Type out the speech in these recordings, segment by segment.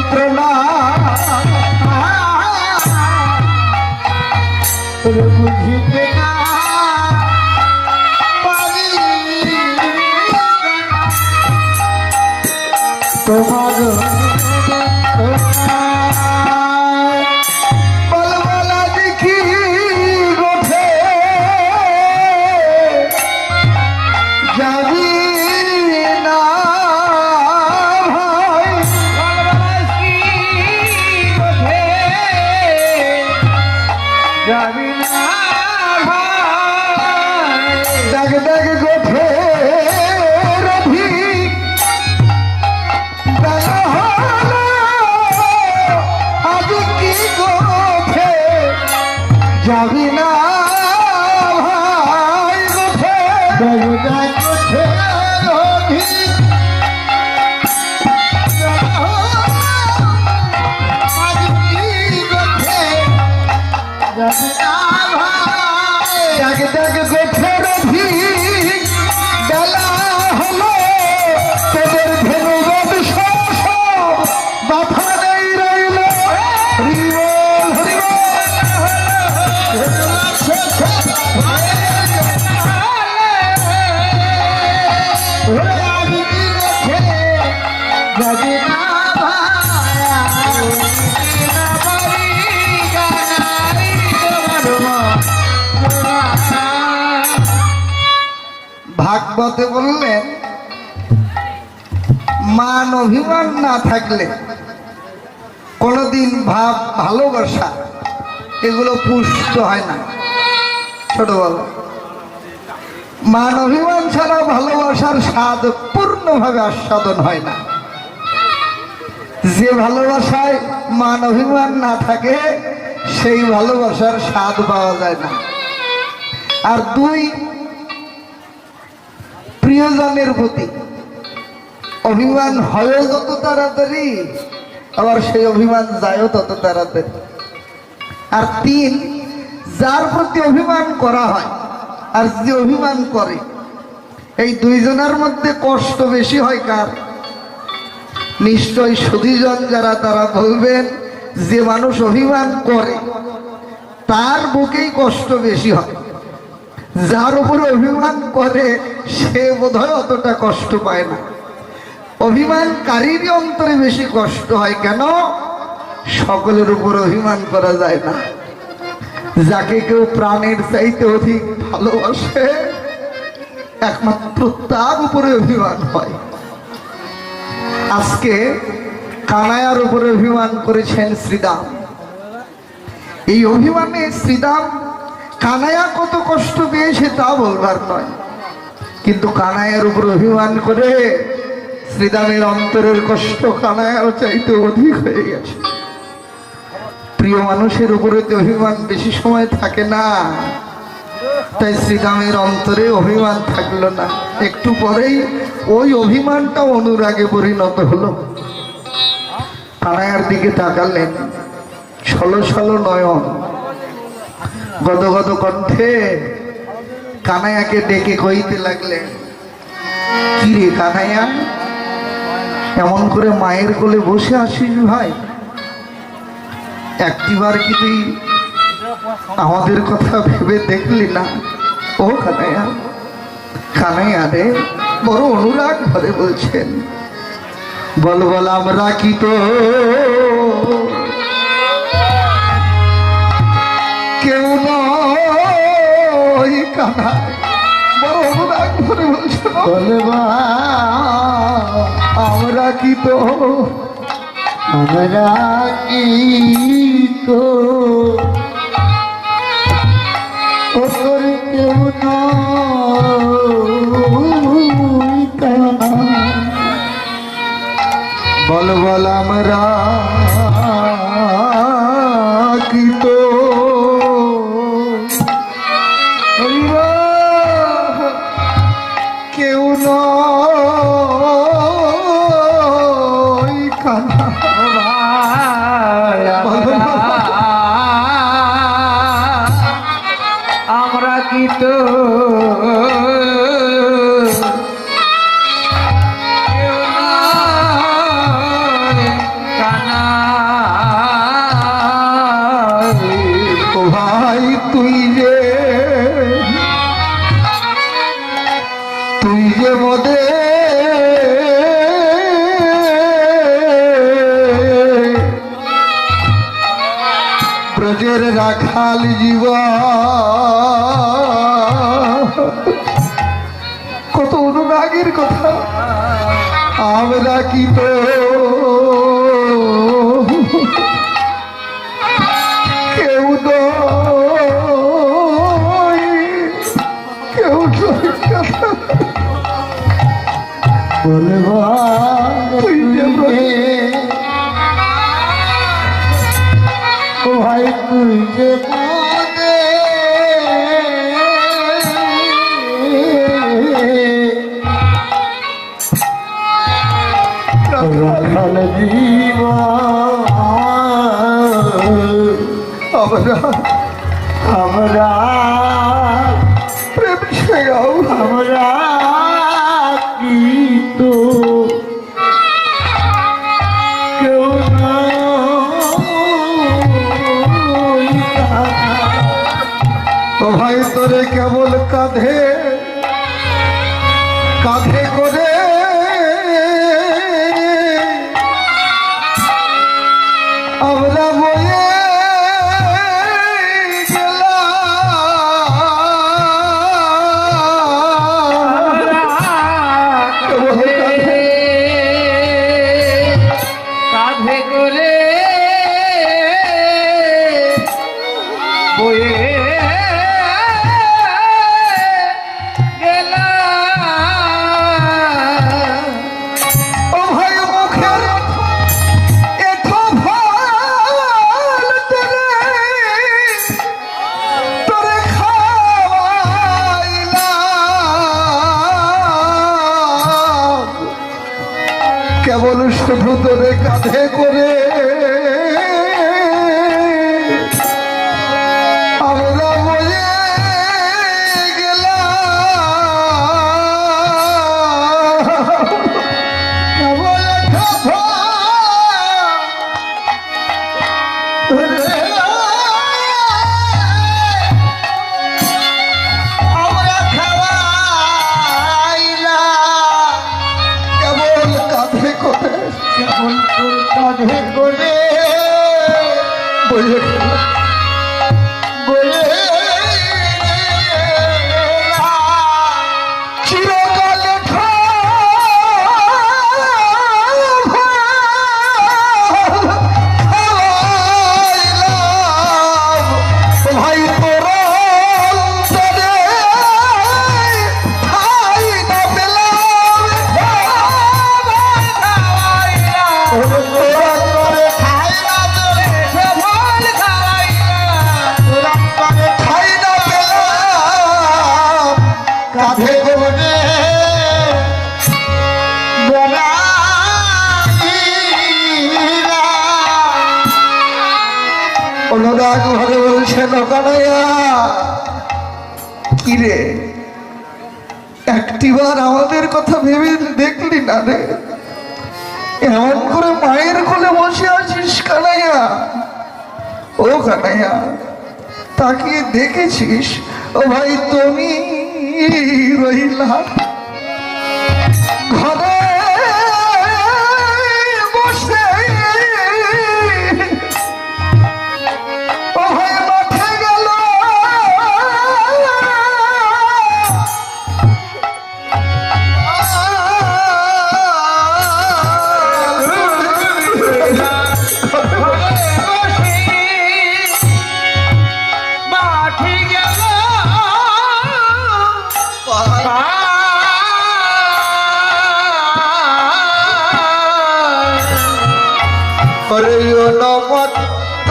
যন্ত্রণা বুঝিতে না পারি তোমার বলবলা দেখি গোঠে যাবি না ভাই যাবি না ভাই ডাক ডাক গোঠে রবি যাবি না ভাই গোঠে গোঠে রবি যাবি না ভাই ডাক ডাক গোঠে রবি বেলা হলো তোদের ধেনু বংশ বাধা নেই রইল হরিবল ভাগবতে বললেন মান অভিমান না থাকলে কোনদিন ভাব ভালোবাসা এগুলো পুষ্ট হয় না। ছোট বলো মান অভিমান ছাড়া ভালোবাসার স্বাদ পূর্ণভাবে আস্বাদন হয় না। যে ভালোবাসায় মান অভিমান না থাকে সেই ভালোবাসার স্বাদ পাওয়া যায় না। আর দুই প্রিয়জনের প্রতি অভিমান হয় যত তাড়াতাড়ি আবার সেই অভিমান যায়ও তত তাড়াতাড়ি। আর তিন যার প্রতি অভিমান করা হয় আর যে অভিমান করে এই দুইজনের মধ্যে কষ্ট বেশি হয় কার? নিশ্চয় সুধীজন যারা তারা বলবেন যে মানুষ অভিমান করে তার বুকেই কষ্ট বেশি হয়। যার উপরে অভিমান করে সে বোধহয় অতটা কষ্ট পায় না। অভিমানকারীরই অন্তরে বেশি কষ্ট হয়। কেন? সকলের উপর অভিমান করা যায় না। যাকে কেউ প্রাণের চাইতে অধিক ভালোবাসে একমাত্র তার উপরে অভিমান হয়। আজকে কানায়ার উপরে অভিমান করেছেন শ্রীদাম। এই অভিমানে শ্রীদাম কানায়া কত কষ্ট পেয়েছে তা বলবার নয়, কিন্তু কানায়ার উপর অভিমান করে শ্রীদামের অন্তরের কষ্ট কানায়ার চাইতে অধিক হয়ে গেছে। প্রিয় মানুষের উপরে তো অভিমান বেশি সময় থাকে না, তাই শ্রীদামের অন্তরে অভিমান থাকলো না। একটু পরেই ওই অভিমানটা অনুরাগে পরিণত হলো। কানায়ার দিকে তাকালেন, ছলো ছলো নয়ন, গদগদ কণ্ঠে কানায়াকে ডেকে কইতে লাগলেন, কি রে কানায়া, এমন করে মায়ের কোলে বসে আসিস ভাই? একটিবার কি তুই আমাদের কথা ভেবে দেখলি না? ও কানায়া, কানায়া রে, বড় অনুরাগ ভরে বলছেন, বল বল আমরা কি তো কেউ নই? কানা বড় অনুরাগ ভরে বলছেন, বলবা আমরা কি তো, আমরা কি তো তোর কেউ নই কানা, বল বল আমরা কি তো কেউ নই কানা, আমরা কি তো কেউ নই কানা। ব্রজের রাখাল জীবা কত অনুরাগের কথা আমরা কি তো কেউ নয়, কেউ নয় কথা বলবা তুই যে ও ভাই তুই যে পদে রাখাল জীবা আমরা প্রেম শেখাও আমরা কি তো কেউ ও ভাই তোরে কেবল কাঁধে কাঁধে করে আমরা বয়ে কাঁধে করে বয়ে ও ভাই মুখের এত ভাল তোরে খাওয়াইলাম কেবল শুধু তোরে কাঁধে করে আমরা বলে আমরা খাওয়াইলাম কেবল কাঁধে করে কেবল তোর কাঁধে করে বলে বলে চিরকাল ভাই তোর অন্তরে ঠাই না পেলাম তোরা করে ঠাই না ঠাই না পেলাম কাঁধে করে অনুরাগ ভরে বলছে নকানাইয়া কিরে একটিবার আমাদের কথা ভেবে দেখলি না রে এমন করে মায়ের কোলে বসে আছিস কানাইয়া ও কানাইয়া তাকিয়ে দেখেছিস ও ভাই তুমি রইলা ঘরে বসে ও ভাই মাঠে গেল ওরে নমত্ত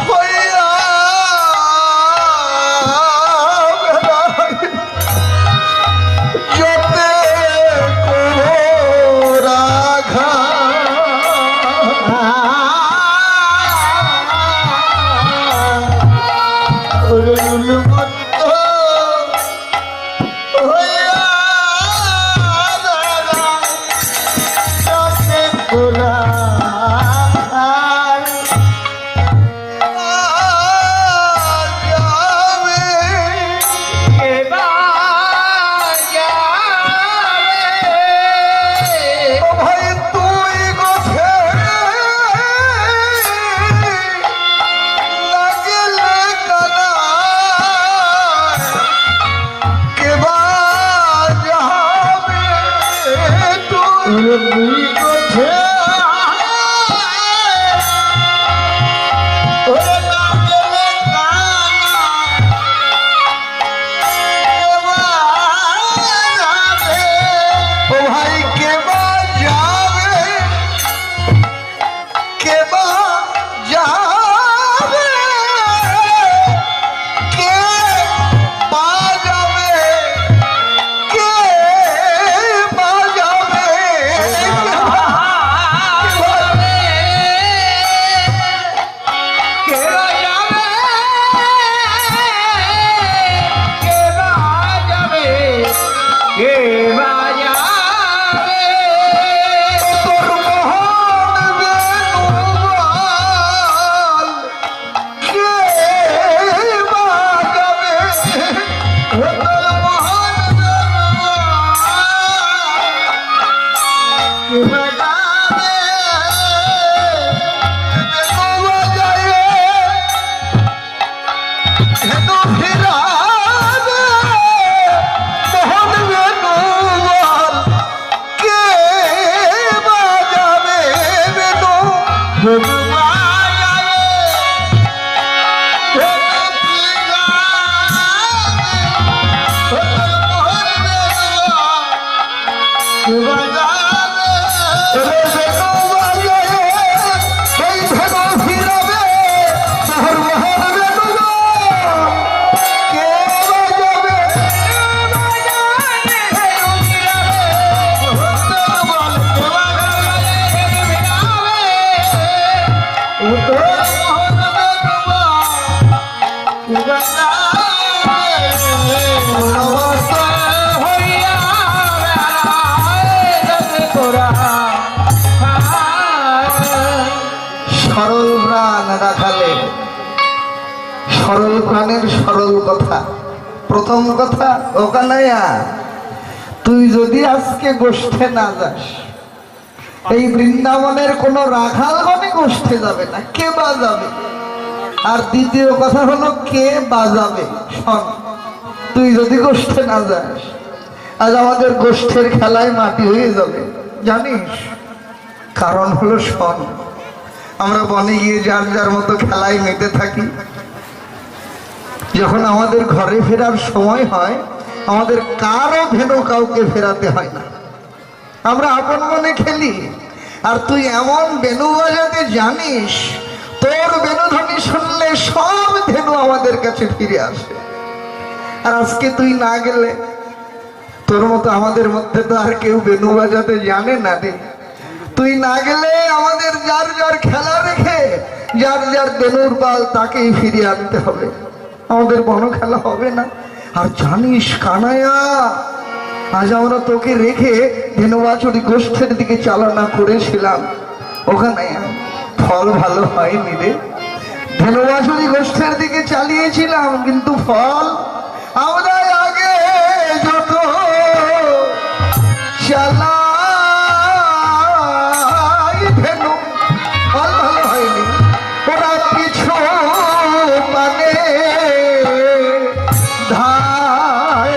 হইয়া যতে রাঘা ওরে নমত্ত হইয়া ও ভাই কে বা যাবে, কে বা যাবে, কে বা যাবে, কে বা যাবে, তোর মোহন বেণুবল, কে বা যাবে, তোর মোহন সরল প্রাণ রাখালে, সরল প্রাণের সরল কথা। প্রথম কথা, ও কানাইয়া, তুই যদি আজকে গোষ্ঠে না যাস, এই বৃন্দাবনের কোনো রাখালগণে গোষ্ঠে যাবে না, কে বাজাবে? আর দ্বিতীয় কথা হলো, কে বাজাবে? শোন, তুই যদি গোষ্ঠে না যাস, আজ আমাদের গোষ্ঠের খেলায় মাটি হয়ে যাবে, জানিস? কারণ হলো, শোন, আমরা বনে গিয়ে যার যার মতো খেলায় মেতে থাকি। যখন আমাদের ঘরে ফেরার সময় হয়, আমাদের কারো ভেনু কাউকে ফেরাতে হয় না, আমরা আপন মনে খেলি। আর তুই এমন বেনু বাজাতে জানিস, তোর বেনুধ্বনি শুনলে সব ধেনু আমাদের কাছে ফিরে আসে। আর আজকে তুই না গেলে, তোর মতো আমাদের মধ্যে তো আর কেউ বেনু বাজাতে জানে না রে। তুই না গেলে আমাদের যার যার খেলা রেখে যার যার বেনুর পাল তাকেই ফিরিয়ে আনতে হবে, আমাদের বন খেলা হবে না। আর জানিস কানাইয়া, আজ আমরা তোকে রেখে ধেনুবাছুরি গোষ্ঠের দিকে চালনা করেছিলাম, ওখানে ফল ভালো হয়নি রে। ধেনুবাছুরি গোষ্ঠের দিকে চালিয়েছিলাম, কিন্তু ফল আমরা আগে যত চালাই ধেনু, ফল ভালো হয়নি। ওরা পিছু মানে ধায়,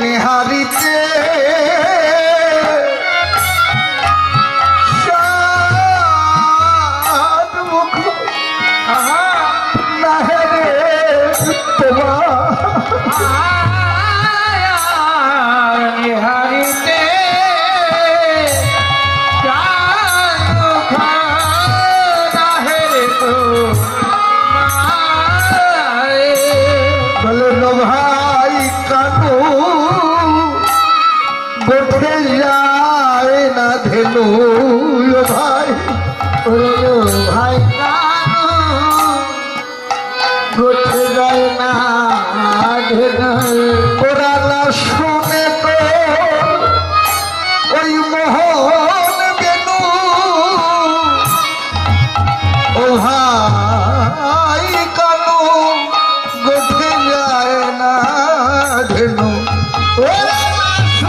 নিহারিতে মুখ নাহেরে নিহারিতে বলে নো ভাই কানু গোঠে যায় না ধেনু, ভাই ভাই গোঠে যায় না ওরা না শুনে তো ওই মোহন বেনু, ও ভাই কানু গোঠে যায় না ধেনু, ওরা না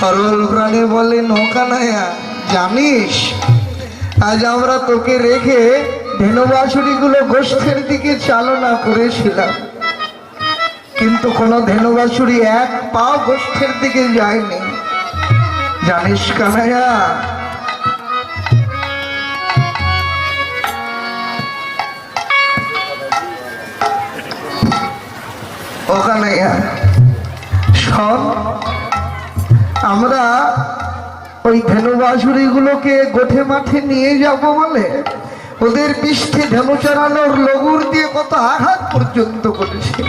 সরল প্রাণে বলে নৌকানায়া, জানিস আজ আমরা তোকে রেখে ধেনুবাছুরিগুলো গোষ্ঠের দিকে চালনা করেছিলাম, কিন্তু কোনো ধেনুবাছুরি এক পা গোষ্ঠের দিকে যায়নি। জানিস কানাইয়া, ও কানাইয়া শোন, আমরা ওই ধেনুবাছুরি গুলোকে গোঠে মাঠে নিয়ে যাব বলে ওদের পৃষ্ঠে ধেনু চড়ানোর লগুর দিয়ে কত আঘাত পর্যন্ত করেছে,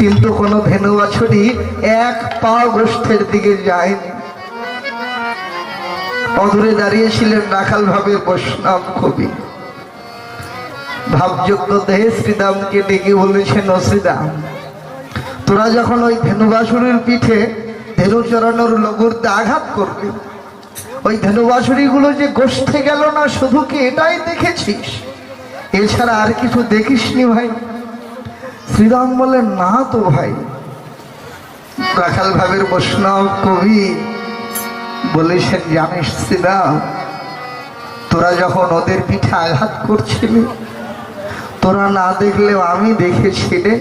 কিন্তু কোনো ধেনুবাছুরি এক পা গোষ্ঠের দিকে যায়নি। অদূরে দাঁড়িয়েছিলেন রাখাল ভাবে বৈষ্ণব কবি। ভাবযোগ্য দেহে শ্রীদামকে ডেকে বলেছেন, ও শ্রীদাম, তোরা যখন ওই ধেনুবাছুরির পিঠে ধেনু চড়ানোর লগুরতে আঘাত করবি, ওই ধেনুবাছুরি গুলো যে গোষ্ঠে গেল না, শুধু কি এটাই দেখেছিস? এছাড়া আর কিছু দেখিসনি ভাই? শ্রীরাম বলেন, না তো ভাই। রাখাল ভাবের বৈষ্ণব কবি বলেছেন, জানিস শ্রীরাম, তোরা যখন ওদের পিঠে আঘাত করছিলি, তোরা না দেখলেও আমি দেখেছি রে।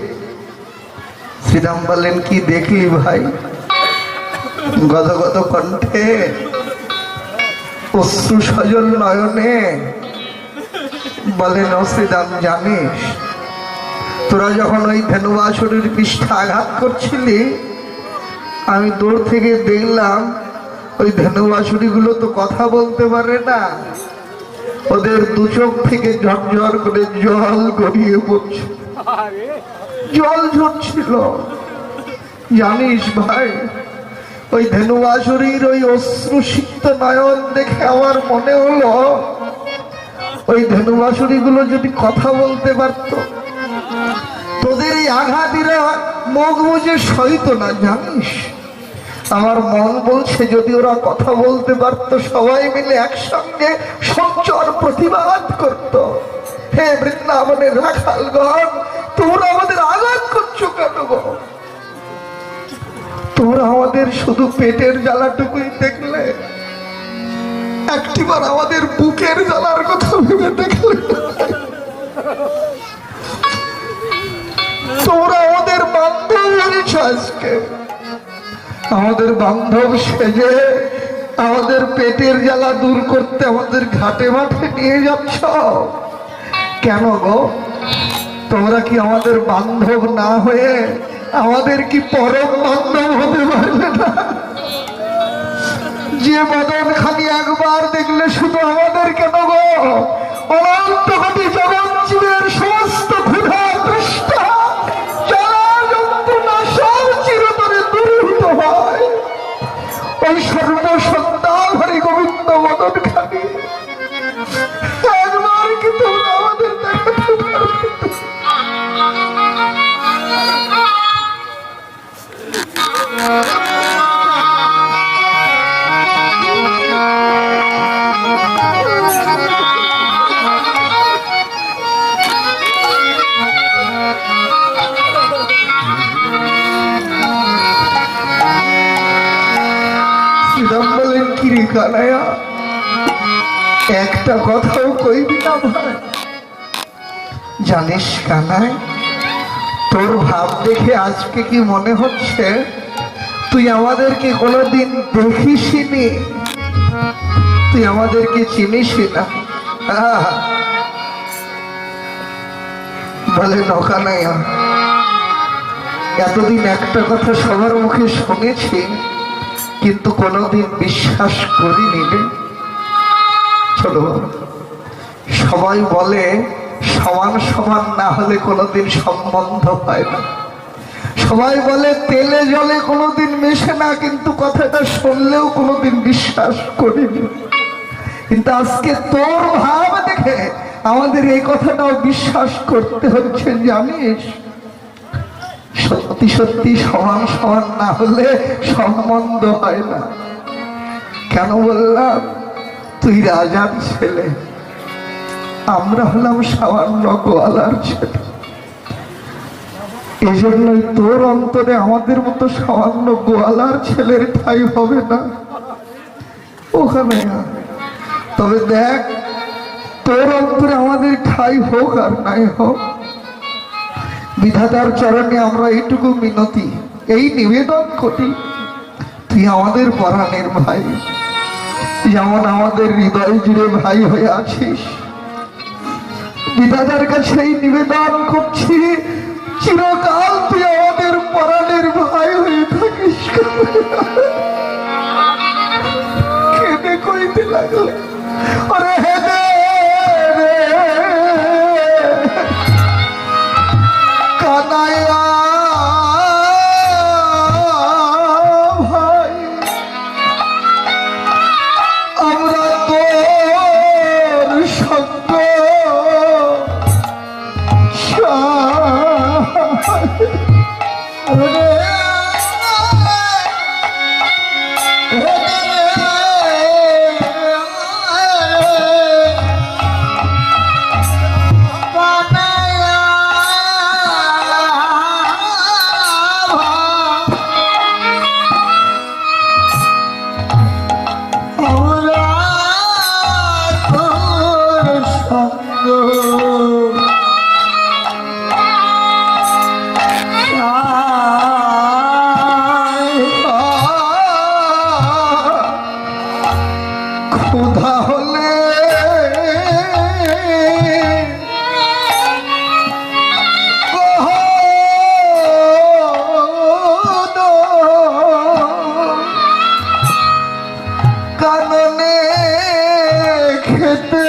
শ্রীরাম বলেন, কি দেখলি ভাই? গদগদ কণ্ঠে, অশ্রু সজল নয়নে বলেন, ও শ্রীরাম, জানিস তোরা যখন ওই ধেনুবাছুরির পৃষ্ঠে আঘাত করছিলি, আমি দূর থেকে দেখলাম ওই ধেনুবাছুরি গুলো তো কথা বলতে পারে না, ওদের দু চোখ থেকে ঝরঝর করে জল গড়িয়ে পড়ছে, জল ঝরছিল। জানিস ভাই, ওই ধেনুবাছুরির ওই অশ্রুসিক্ত নয়ন দেখে আমার মনে হলো, ওই ধেনুবাছুরি গুলো যদি কথা বলতে পারত, তোদের এই আঘাতিরা মুখ বুঝে সইত না। জানিস, আমার মন বলছে, যদি ওরা কথা বলতে পারত, সবাই মিলে একসঙ্গে সঞ্চর প্রতিবাদ করত। হে বৃন্দাবনের রাখালগণ, তোমরা আমাদের আঘাত করছো কেন গো? তোমরা আমাদের শুধু পেটের জ্বালাটুকুই দেখলে, একটিবার আমাদের বুকের জ্বালার কথা ভেবে দেখলে। তোমরা আমাদের বান্ধব হয়েছ, আজকে আমাদের বান্ধব সেজে আমাদের পেটের জ্বালা দূর করতে আমাদের ঘাটে মাঠে নিয়ে যাচ্ছ কেন গো? তোমরা কি আমাদের বান্ধব না হয়ে আমাদের কি পরম বান্ধব হতে পারবে না? যে বদন খালি একবার দেখলে শুধু আমাদের কেন গো, অনন্ত কোটি জগৎ জীবের সমস্ত ক্ষুধা তৃষ্ণা জ্বালা যন্ত্রণা সব চিরতরে দূরীভূত হয় ওই সর্বসত্তা হরি গোবিন্দ বদন খালি একবার কি তোমরা আমাদের দেখাতে পারবে? কানাইয়া, একটা কথাও কইবি না ভাই? জানিস কানাই, তোর ভাব দেখে আজকে কি মনে হচ্ছে তুই আমাদেরকে কোনোদিন দেখিসনি, তুই আমাদেরকে চিনিস না। বলে নকানাইয়া, এতদিন একটা কথা সবার মুখে শুনেছি, কিন্তু কোনোদিন বিশ্বাস করিনি রে। চলো, সবাই বলে সমান সমান না হলে কোনোদিন সম্বন্ধ হয় না, সবাই বলে তেলে জলে কোনোদিন মেশে না, কিন্তু কথাটা শুনলেও কোনোদিন বিশ্বাস করিনি। কিন্তু আজকে তোর ভাব দেখে আমাদের এই কথাটাও বিশ্বাস করতে হচ্ছে। জানিস, সত্যি সত্যি সমান সমান না হলে সম্বন্ধ হয় না। কেন বললাম? তুই রাজার ছেলে, আমরা হলাম সামান্য গোয়ালার ছেলে। এই জন্যই তোর অন্তরে আমাদের মতো সামান্য গোয়ালার ছেলের ঠাই হবে না ওখানে। তবে দেখ, তোর অন্তরে আমাদের ঠাই হোক আর নাই হোক, বিধাতার চরণে আমরা এইটুকু মিনতি, এই নিবেদন করি, তুই আমাদের পরাণের ভাই, যেমন আমাদের হৃদয় জুড়ে ভাই হয়ে আছিস। বিধাতার কাছে এই নিবেদন করছি, চিরকাল তুই আমাদের পরাণের ভাই হয়ে থাকিস। কেঁদে কইতে লাগলো, আরে হেদে কানাইয়া ভাই, আমরা তোর সঙ্গ ক্ষুধা হলে কাননে খেতে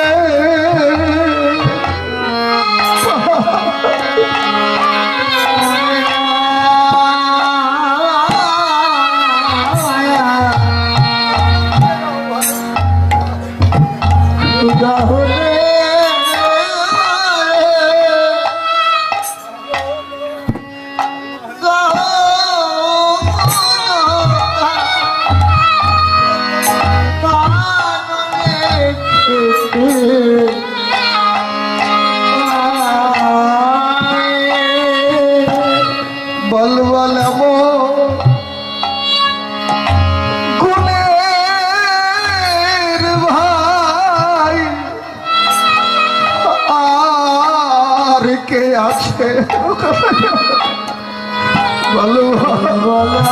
কে আছে বলো বলো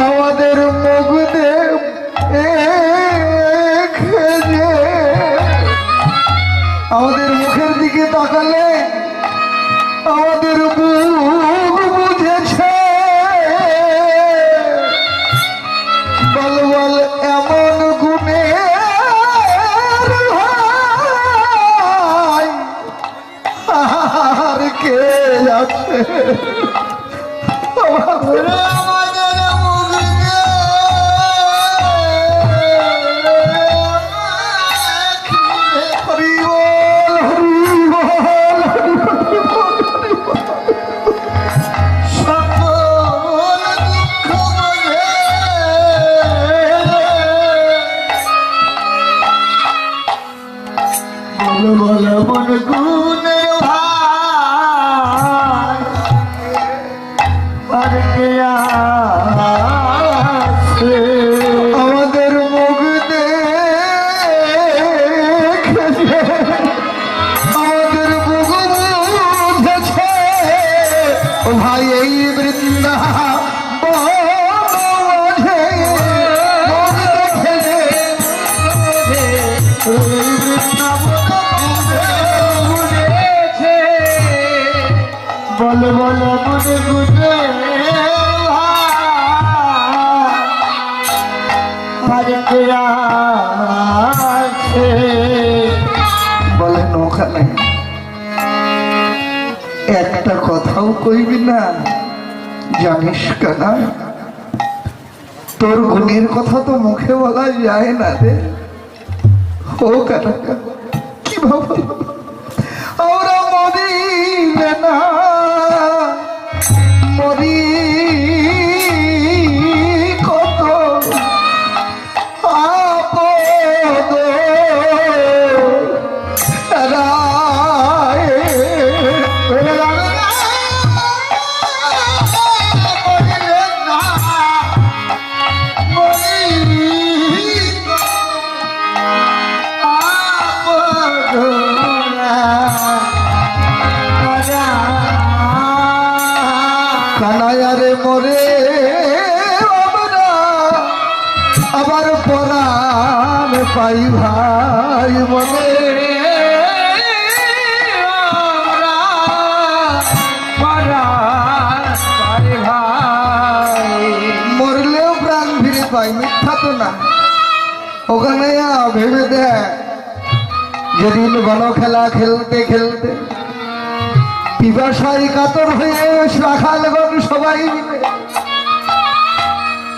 আমাদের মুখদেব আমাদের মুখের দিকে তাকালে আমাদের বুক বুঝেছে, বল বল এমন গুণে আর কে আছে আমাদের মুখ দেখেছে, আমাদের বুক বুঝেছে ভাই এই বৃন্দা বল বল বুঝে বুঝে বলেন ওখানে একটা কথাও কইবি না, জানিস কেনা তোর গুণের কথা তো মুখে বলা যায় না রে। ও কানা কি ভাবো আমরা মদিনা মরি কত আপদ রায় কানায়ারে মরে আমরা আবার পরাণ পাই ভাই মনে মরলেও প্রাণ ফিরে পাই, মিথ্যা তো না। ওখানে ভেবে দেখ, যেদিন বন খেলা খেলতে খেলতে পিপাসায় কাতর হয়ে রাখালগণ সবাই মিলে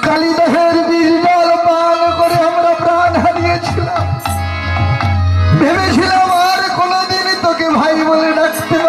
কালিদাহের বীজ জল পান করে আমরা প্রাণ হারিয়েছিলাম। ভেবেছিলাম আর কোনোদিন তোকে ভাই বলে ডাকতে